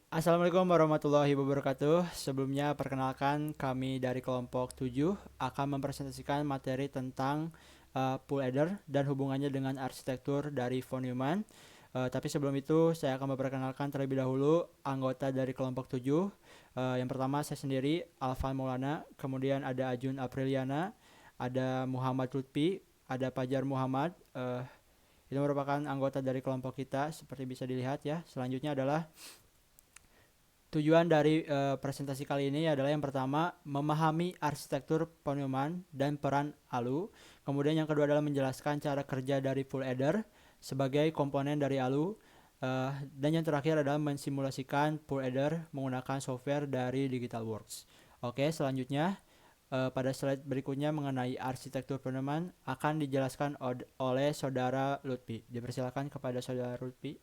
Assalamualaikum warahmatullahi wabarakatuh. Sebelumnya perkenalkan kami dari kelompok 7 akan mempresentasikan materi tentang pool adder dan hubungannya dengan arsitektur dari von Neumann. Tapi sebelum itu saya akan memperkenalkan terlebih dahulu anggota dari kelompok 7. Yang pertama saya sendiri Alvan Maulana, kemudian ada Ajun Apriliana, ada Muhammad Lutfi, ada Pajar Muhammad. Itu merupakan anggota dari kelompok kita seperti bisa dilihat ya. Selanjutnya adalah tujuan dari presentasi kali ini adalah yang pertama memahami arsitektur von Neumann dan peran ALU. Kemudian yang kedua adalah menjelaskan cara kerja dari full adder sebagai komponen dari ALU. Dan yang terakhir adalah mensimulasikan full adder menggunakan software dari DigitalWorks. Oke, selanjutnya pada slide berikutnya mengenai arsitektur von Neumann akan dijelaskan oleh saudara Lutfi. Dipersilakan kepada saudara Lutfi.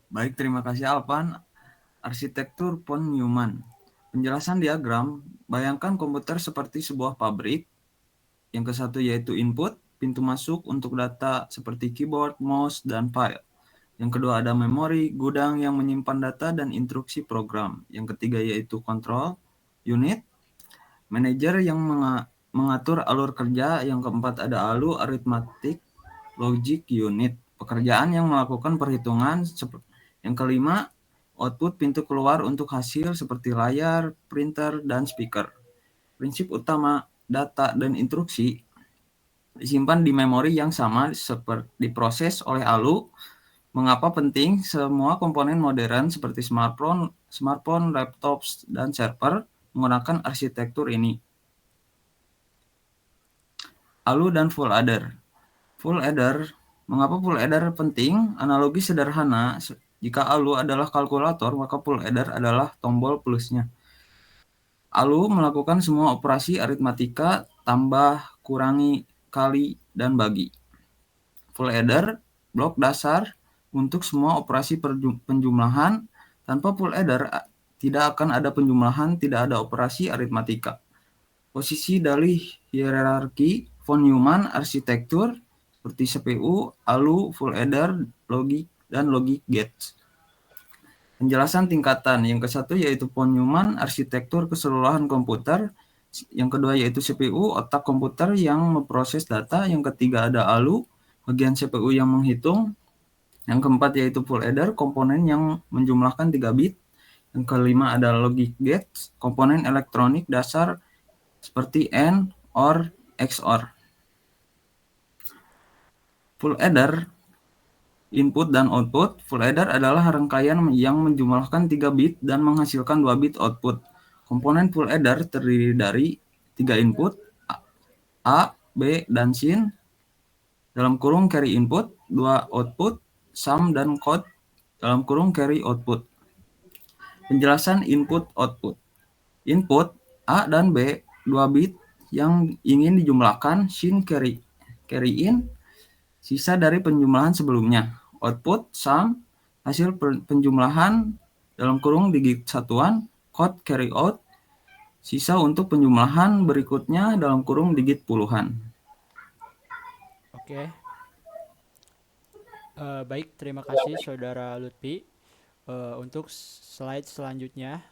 Baik, terima kasih Alvan. Arsitektur von Neumann. Penjelasan diagram, bayangkan komputer seperti sebuah pabrik. Yang ke satu yaitu input, pintu masuk untuk data seperti keyboard, mouse, dan file. Yang kedua ada memori, gudang yang menyimpan data dan instruksi program. Yang ketiga yaitu control unit, manajer yang mengatur alur kerja. Yang keempat ada ALU, arithmetic logic unit, pekerjaan yang melakukan perhitungan. Yang kelima, output, pintu keluar untuk hasil seperti layar, printer, dan speaker. Prinsip utama data dan instruksi disimpan di memori yang sama seperti diproses oleh ALU. Mengapa penting? Semua komponen modern seperti smartphone, laptops, dan server menggunakan arsitektur ini. ALU dan full adder. Full adder, mengapa full adder penting? Analogi sederhana, jika ALU adalah kalkulator, maka full adder adalah tombol plusnya. ALU melakukan semua operasi aritmatika, tambah, kurangi, kali, dan bagi. Full adder, blok dasar untuk semua operasi penjumlahan. Tanpa full adder, tidak akan ada penjumlahan, tidak ada operasi aritmatika. Posisi dari hierarki von Neumann arsitektur seperti CPU, ALU, full adder, logic, dan logic gates. Penjelasan tingkatan. Yang ke satu yaitu von Neumann arsitektur keseluruhan komputer. Yang kedua yaitu CPU, otak komputer yang memproses data. Yang ketiga ada ALU, bagian CPU yang menghitung. Yang keempat yaitu full adder, komponen yang menjumlahkan 3 bit. Yang kelima ada logic gates, komponen elektronik dasar seperti AND, OR, XOR. Full adder, input dan output. Full adder adalah rangkaian yang menjumlahkan 3 bit dan menghasilkan 2 bit output. Komponen full adder terdiri dari 3 input, A, B, dan sin, dalam kurung carry input, 2 output, sum dan code, dalam kurung carry output. Penjelasan input-output. Input A dan B, 2 bit yang ingin dijumlahkan, sin carry in, sisa dari penjumlahan sebelumnya. Output, sum, hasil penjumlahan dalam kurung digit satuan, code carry out, sisa untuk penjumlahan berikutnya dalam kurung digit puluhan. Oke. Baik, terima kasih saudara Lutfi. Untuk slide selanjutnya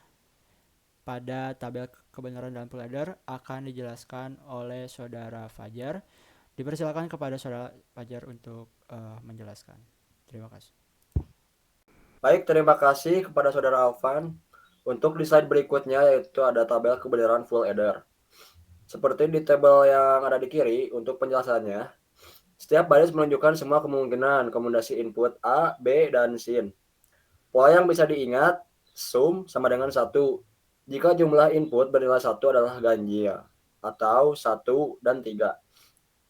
pada tabel kebenaran dalam full adder akan dijelaskan oleh saudara Fajar. Dipersilakan kepada saudara Fajar untuk menjelaskan. Terima kasih. Baik, terima kasih kepada saudara Alvan. Untuk di slide berikutnya yaitu ada tabel kebenaran full adder. Seperti di tabel yang ada di kiri, untuk penjelasannya, setiap baris menunjukkan semua kemungkinan kombinasi input A, B, dan sin. Pola yang bisa diingat, sum sama dengan 1 jika jumlah input bernilai 1 adalah ganjil, atau 1 dan 3.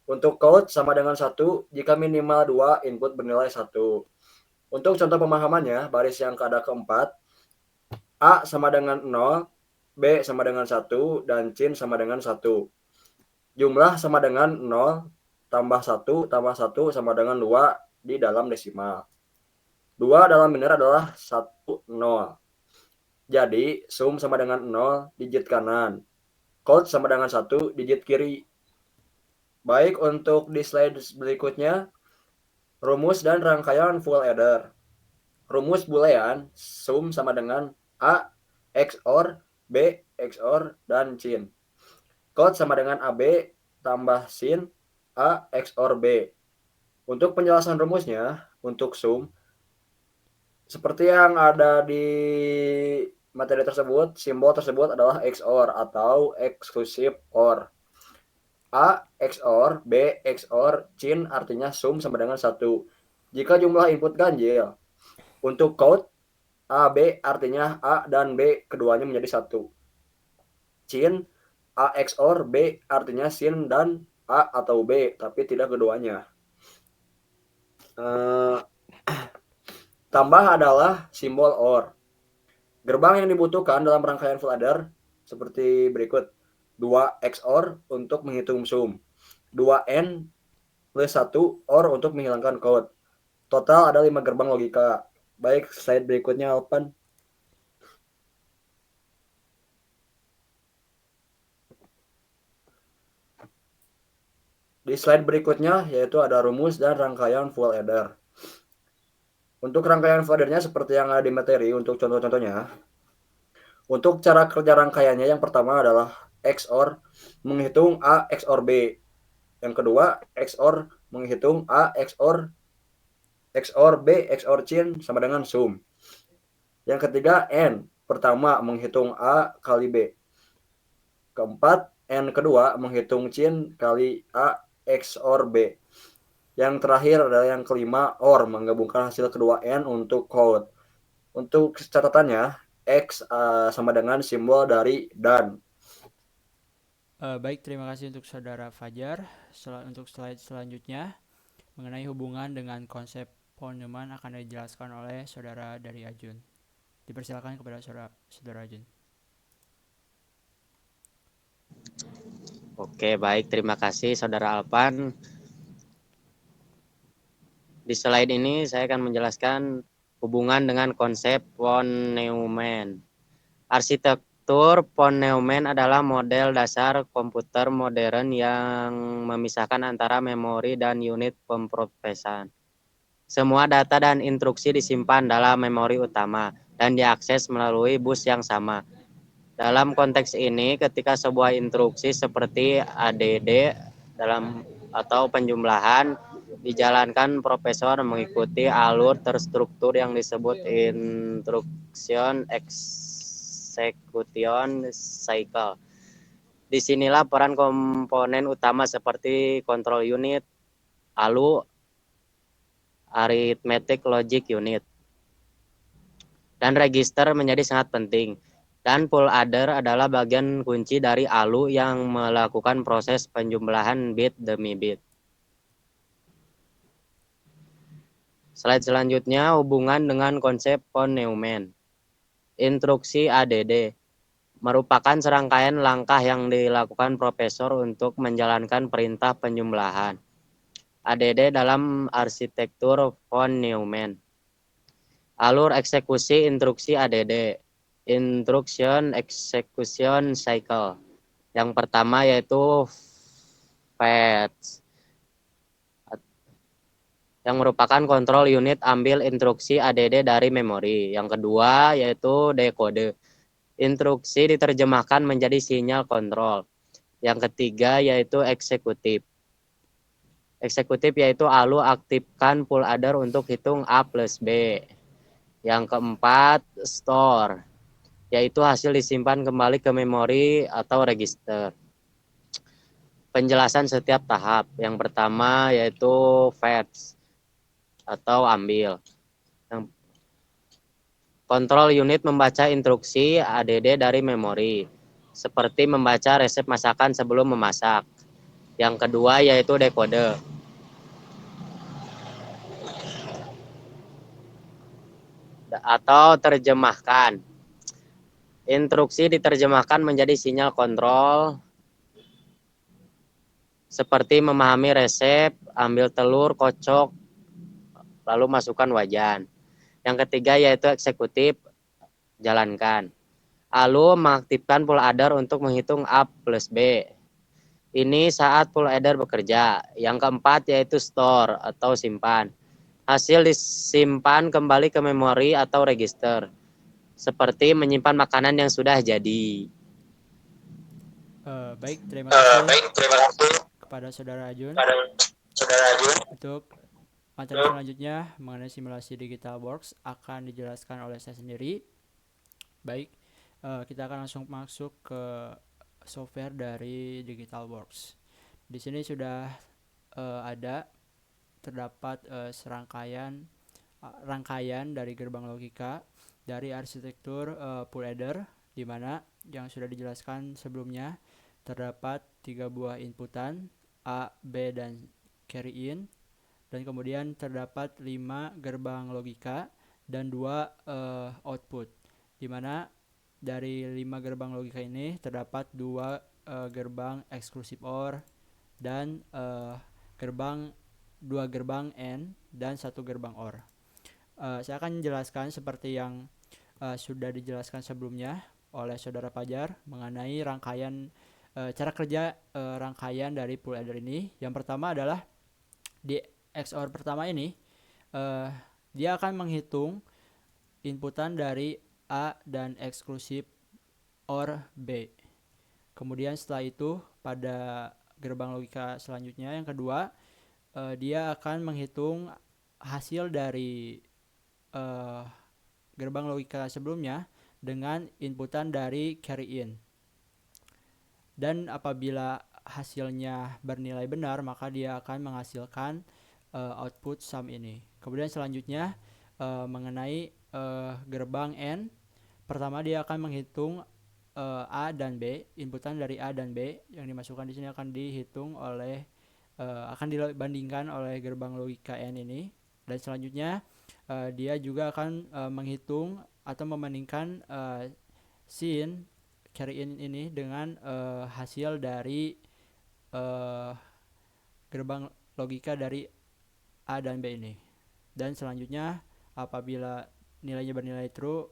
Untuk code sama dengan 1 jika minimal 2 input bernilai 1. Untuk contoh pemahamannya, baris yang keempat, A sama dengan 0, B sama dengan 1, dan sin sama dengan 1. Jumlah sama dengan 0 tambah 1 tambah 1 sama dengan 2 di dalam desimal. 2 dalam biner adalah 1, 0. Jadi, sum sama dengan 0 digit kanan. Code sama dengan 1 digit kiri. Baik, untuk di slide berikutnya, rumus dan rangkaian full adder. rumus boolean sum sama dengan A XOR B XOR dan sin. Code sama dengan AB tambah sin A XOR B. Untuk penjelasan rumusnya, untuk sum, seperti yang ada di materi tersebut, simbol tersebut adalah XOR atau exclusive OR. A XOR B XOR sin artinya sum sama dengan 1. Jika jumlah input ganjil, untuk code A, B artinya A dan B keduanya menjadi 1. Sin A XOR B artinya sin dan A atau B, tapi tidak keduanya. Tambah adalah simbol OR. Gerbang yang dibutuhkan dalam rangkaian full adder seperti berikut. 2 XOR untuk menghitung sum. 2N plus 1 OR untuk menghilangkan code. Total ada 5 gerbang logika. Baik, slide berikutnya Alpan. Di slide berikutnya yaitu ada rumus dan rangkaian full adder. Untuk rangkaian full addernya seperti yang ada di materi untuk contoh-contohnya. Untuk cara kerja rangkaiannya yang pertama adalah XOR menghitung A XOR B. Yang kedua XOR menghitung A XOR B XOR sin sama dengan sum. Yang ketiga N pertama menghitung A kali B. Keempat N kedua menghitung sin kali A XOR B. Yang terakhir adalah yang kelima OR menggabungkan hasil kedua N untuk code. Untuk catatannya X sama dengan simbol dari dan. Baik, terima kasih untuk Saudara Fajar. Untuk slide selanjutnya, mengenai hubungan dengan konsep von Neumann akan dijelaskan oleh Saudara dari Ajun. Dipersilakan kepada Saudara Ajun. Oke, baik. Terima kasih Saudara Alpan. Di slide ini saya akan menjelaskan hubungan dengan konsep von Neumann. Arsitektur von Neumann adalah model dasar komputer modern yang memisahkan antara memori dan unit pemrosesan. Semua data dan instruksi disimpan dalam memori utama dan diakses melalui bus yang sama. Dalam konteks ini, ketika sebuah instruksi seperti ADD atau penjumlahan dijalankan, prosesor mengikuti alur terstruktur yang disebut instruction execution cycle. Disinilah peran komponen utama seperti control unit, ALU, arithmetic logic unit, dan register menjadi sangat penting. Dan full adder adalah bagian kunci dari ALU yang melakukan proses penjumlahan bit demi bit. Slide selanjutnya hubungan dengan konsep von Neumann. Instruksi ADD merupakan serangkaian langkah yang dilakukan prosesor untuk menjalankan perintah penjumlahan. ADD dalam arsitektur von Neumann. Alur eksekusi instruksi ADD. Instruction execution cycle. Yang pertama yaitu fetch, yang merupakan kontrol unit ambil instruksi ADD dari memori. Yang kedua yaitu decode. Instruksi diterjemahkan menjadi sinyal kontrol. Yang ketiga yaitu eksekutif. Eksekutif yaitu ALU aktifkan full adder untuk hitung A plus B. Yang keempat store, yaitu hasil disimpan kembali ke memori atau register. Penjelasan setiap tahap. Yang pertama yaitu fetch atau ambil. Kontrol unit membaca instruksi ADD dari memori, seperti membaca resep masakan sebelum memasak. Yang kedua yaitu decode. Atau terjemahkan. Instruksi diterjemahkan menjadi sinyal kontrol seperti memahami resep, ambil telur, kocok, lalu masukkan wajan. Yang ketiga yaitu eksekutif, jalankan. ALU mengaktifkan full adder untuk menghitung A plus B. Ini saat full adder bekerja. Yang keempat yaitu store atau simpan. Hasil disimpan kembali ke memori atau register, seperti menyimpan makanan yang sudah jadi. Baik, terima kasih Terima kasih kepada Saudara Ajun. pada Saudara Jun. Untuk materi selanjutnya mengenai simulasi DigitalWorks akan dijelaskan oleh saya sendiri. Baik, kita akan langsung masuk ke software dari DigitalWorks. Di sini sudah terdapat rangkaian dari gerbang logika dari arsitektur full adder, di mana yang sudah dijelaskan sebelumnya terdapat 3 buah inputan A, B, dan carry in, dan kemudian terdapat 5 gerbang logika dan 2 output, di mana dari 5 gerbang logika ini terdapat 2 gerbang exclusive OR dan 2 gerbang AND dan 1 gerbang OR. Saya akan menjelaskan seperti yang sudah dijelaskan sebelumnya oleh Saudara Fajar mengenai cara kerja rangkaian dari full adder ini. Yang pertama adalah di XOR pertama ini dia akan menghitung inputan dari A dan eksklusif OR B. Kemudian setelah itu pada gerbang logika selanjutnya yang kedua, dia akan menghitung hasil dari gerbang logika sebelumnya dengan inputan dari carry in. Dan apabila hasilnya bernilai benar, maka dia akan menghasilkan output sum ini. Kemudian selanjutnya mengenai gerbang N, pertama dia akan menghitung A dan B, inputan dari A dan B yang dimasukkan di sini akan dihitung akan dibandingkan oleh gerbang logika N ini. Dan selanjutnya dia juga akan menghitung atau membandingkan sin carry in ini dengan hasil dari gerbang logika dari A dan B ini. Dan selanjutnya apabila nilainya bernilai true,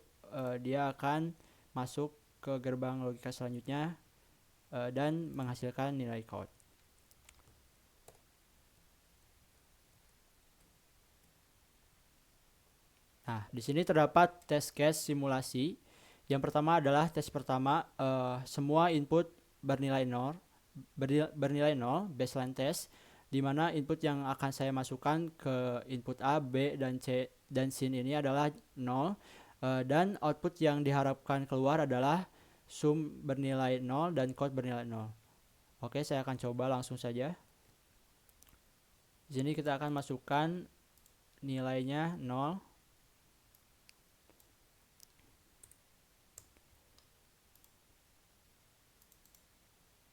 dia akan masuk ke gerbang logika selanjutnya dan menghasilkan nilai code. Nah, di sini terdapat test case simulasi. Yang pertama adalah tes pertama, semua input bernilai 0, baseline test, di mana input yang akan saya masukkan ke input A, B, dan C dan sin ini adalah 0, dan output yang diharapkan keluar adalah sum bernilai 0 dan code bernilai 0. Oke, saya akan coba langsung saja. Di sini kita akan masukkan nilainya 0.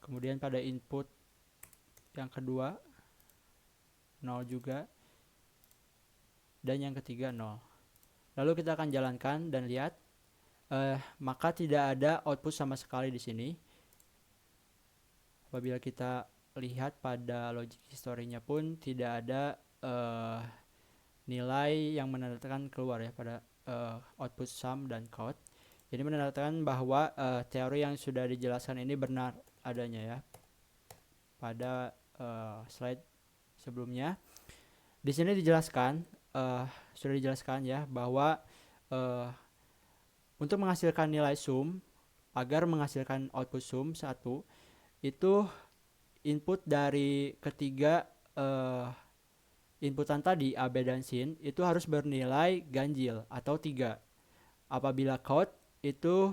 Kemudian pada input yang kedua 0 juga, dan yang ketiga 0. Lalu kita akan jalankan dan lihat, maka tidak ada output sama sekali di sini. Apabila kita lihat pada logic history-nya pun tidak ada nilai yang menandakan keluar ya pada output sum dan code. Jadi menandakan bahwa teori yang sudah dijelaskan ini benar adanya ya. Pada slide sebelumnya di sini dijelaskan, sudah dijelaskan ya, bahwa untuk menghasilkan nilai sum, agar menghasilkan output sum 1, itu input dari ketiga inputan tadi A, B, dan sin itu harus bernilai ganjil atau 3. Apabila code itu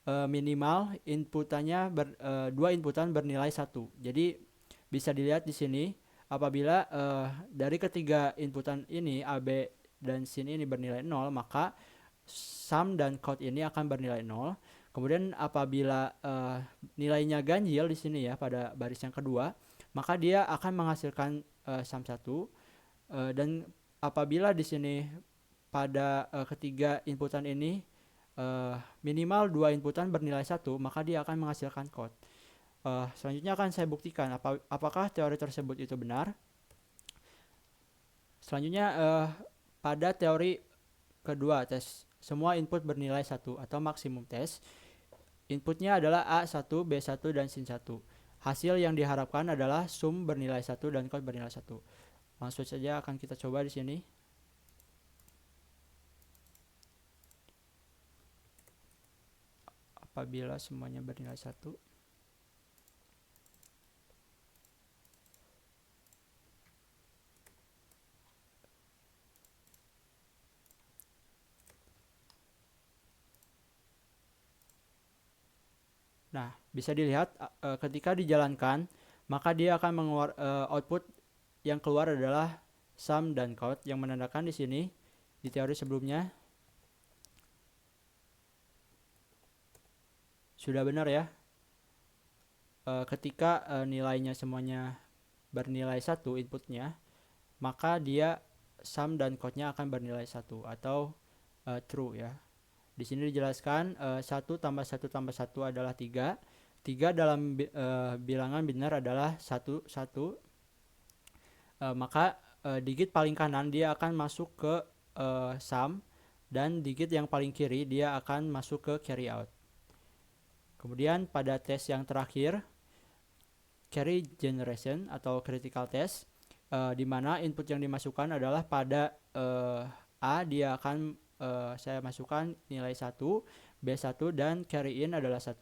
minimal inputannya 2 inputan bernilai 1. Jadi bisa dilihat di sini, apabila dari ketiga inputan ini A, B, dan sin ini bernilai 0, maka sum dan code ini akan bernilai 0. Kemudian apabila nilainya ganjil di sini ya pada baris yang kedua, maka dia akan menghasilkan sum 1. Dan apabila di sini pada ketiga inputan ini minimal 2 inputan bernilai 1, maka dia akan menghasilkan code. Selanjutnya akan saya buktikan apakah teori tersebut itu benar. Selanjutnya pada teori kedua, tes semua input bernilai 1 atau maksimum tes. Inputnya adalah A1, B1, dan sin 1. Hasil yang diharapkan adalah sum bernilai 1 dan code bernilai 1. Langsung saja akan kita coba di sini. Apabila semuanya bernilai 1. Nah, bisa dilihat ketika dijalankan, maka dia akan output yang keluar adalah sum dan count, yang menandakan di sini di teori sebelumnya sudah benar ya. Ketika nilainya semuanya bernilai 1 inputnya, maka dia sum dan count-nya akan bernilai 1 atau true ya. Di sini dijelaskan 1 tambah 1 tambah 1 adalah 3. 3 dalam bilangan binar adalah 1, 1. Maka digit paling kanan dia akan masuk ke sum, dan digit yang paling kiri dia akan masuk ke carry out. Kemudian pada tes yang terakhir, carry generation atau critical test, di mana input yang dimasukkan adalah pada A dia akan saya masukkan nilai 1, B1, dan carry in adalah 1.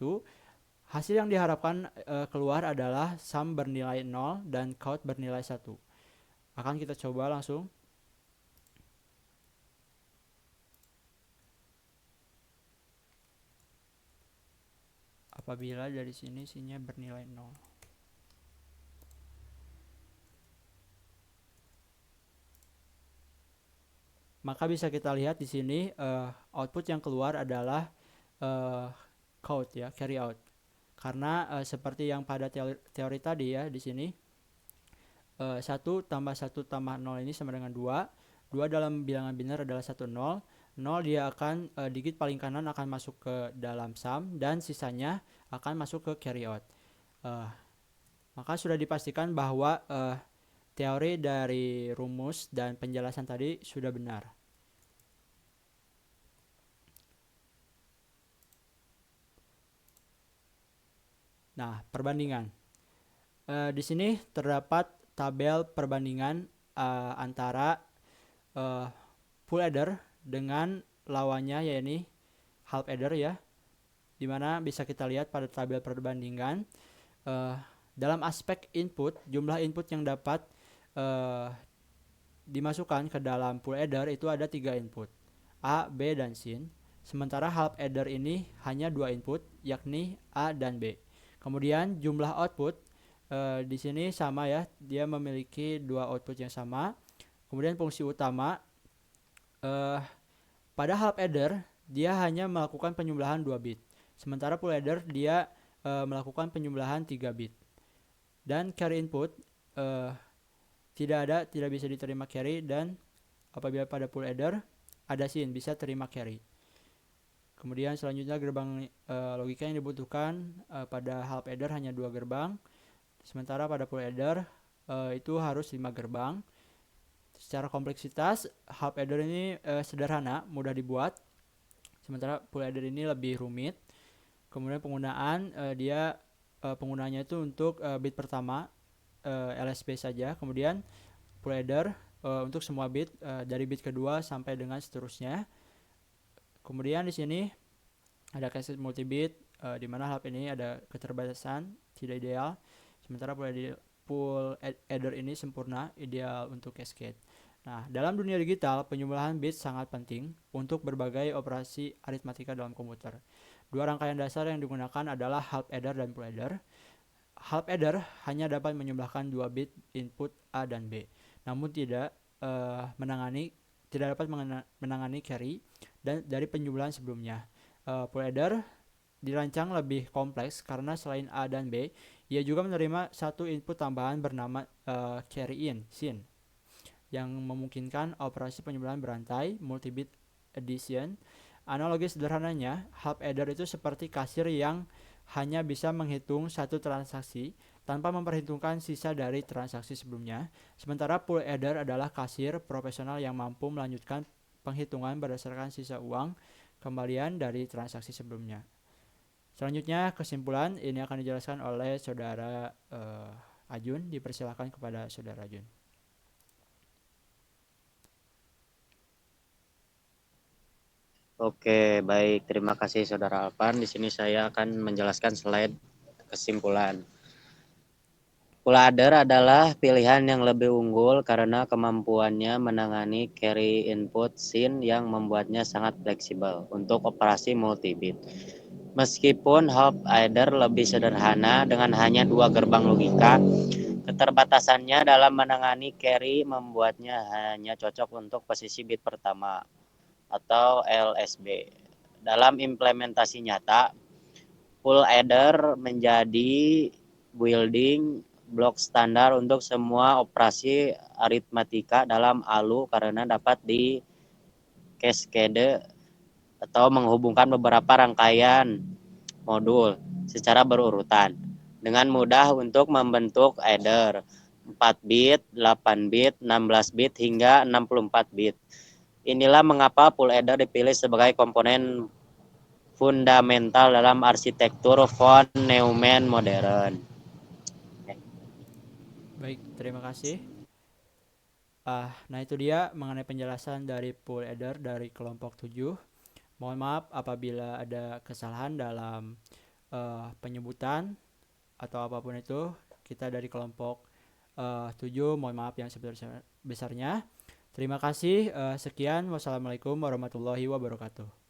Hasil yang diharapkan keluar adalah sum bernilai 0 dan count bernilai 1. Akan kita coba langsung. Apabila dari sini C-nya bernilai 0. Maka bisa kita lihat di sini output yang keluar adalah count ya, carry out. Karena seperti yang pada teori tadi ya, di sini 1 tambah 1 tambah 0 ini sama dengan 2. 2 dalam bilangan binar adalah 1, 0. 0 dia akan digit paling kanan akan masuk ke dalam sum, dan sisanya akan masuk ke carry out. Maka sudah dipastikan bahwa teori dari rumus dan penjelasan tadi sudah benar. Nah, perbandingan. Di sini terdapat tabel perbandingan antara full adder dengan lawannya, yaitu half adder ya. Dimana bisa kita lihat pada tabel perbandingan dalam aspek input, jumlah input yang dapat dimasukkan ke dalam full adder itu ada 3 input, A, B, dan sin. Sementara half adder ini hanya 2 input, yakni A dan B. Kemudian jumlah output di sini sama ya, dia memiliki 2 output yang sama. Kemudian fungsi utama pada half adder dia hanya melakukan penyembelahan 2 bit. Sementara full adder dia melakukan penyembelahan 3 bit. Dan carry input tidak bisa diterima carry, dan apabila pada full adder ada sin, bisa terima carry. Kemudian selanjutnya gerbang logika yang dibutuhkan pada half adder hanya 2 gerbang. Sementara pada full adder itu harus 5 gerbang. Secara kompleksitas half adder ini sederhana, mudah dibuat. Sementara full adder ini lebih rumit. Kemudian penggunaan penggunanya itu untuk bit pertama LSB saja. Kemudian full adder untuk semua bit dari bit kedua sampai dengan seterusnya. Kemudian di sini ada cascade multibit di mana half ini ada keterbatasan, tidak ideal. Sementara full adder ini sempurna, ideal untuk cascade. Nah, dalam dunia digital, penyembelahan bit sangat penting untuk berbagai operasi aritmatika dalam komputer. 2 rangkaian dasar yang digunakan adalah half adder dan full adder. Half adder hanya dapat menyembelahkan 2 bit input A dan B, namun tidak dapat menangani carry dan dari penjumlahan sebelumnya. Full adder dirancang lebih kompleks karena selain A dan B, ia juga menerima satu input tambahan bernama carry in, sin, yang memungkinkan operasi penjumlahan berantai, multibit addition. Analogi sederhananya, half adder itu seperti kasir yang hanya bisa menghitung satu transaksi tanpa memperhitungkan sisa dari transaksi sebelumnya. Sementara full adder adalah kasir profesional yang mampu melanjutkan penghitungan berdasarkan sisa uang kembalian dari transaksi sebelumnya. Selanjutnya kesimpulan ini akan dijelaskan oleh saudara Ajun. Dipersilakan kepada saudara Ajun. Oke, baik. Terima kasih Saudara Alvan. Di sini saya akan menjelaskan slide kesimpulan. Full adder adalah pilihan yang lebih unggul karena kemampuannya menangani carry input scene yang membuatnya sangat fleksibel untuk operasi multi-bit. Meskipun half adder lebih sederhana dengan hanya 2 gerbang logika, keterbatasannya dalam menangani carry membuatnya hanya cocok untuk posisi bit pertama atau LSB. Dalam implementasi nyata, full adder menjadi building blok standar untuk semua operasi aritmatika dalam ALU karena dapat di cascade atau menghubungkan beberapa rangkaian modul secara berurutan dengan mudah untuk membentuk adder 4 bit, 8 bit, 16 bit hingga 64 bit. Inilah mengapa full adder dipilih sebagai komponen fundamental dalam arsitektur von Neumann modern. Baik, terima kasih. Nah itu dia mengenai penjelasan dari pool adder dari kelompok 7. Mohon maaf apabila ada kesalahan dalam penyebutan atau apapun itu. Kita dari kelompok 7 mohon maaf yang sebesar-besarnya. Terima kasih. Sekian. Wassalamualaikum warahmatullahi wabarakatuh.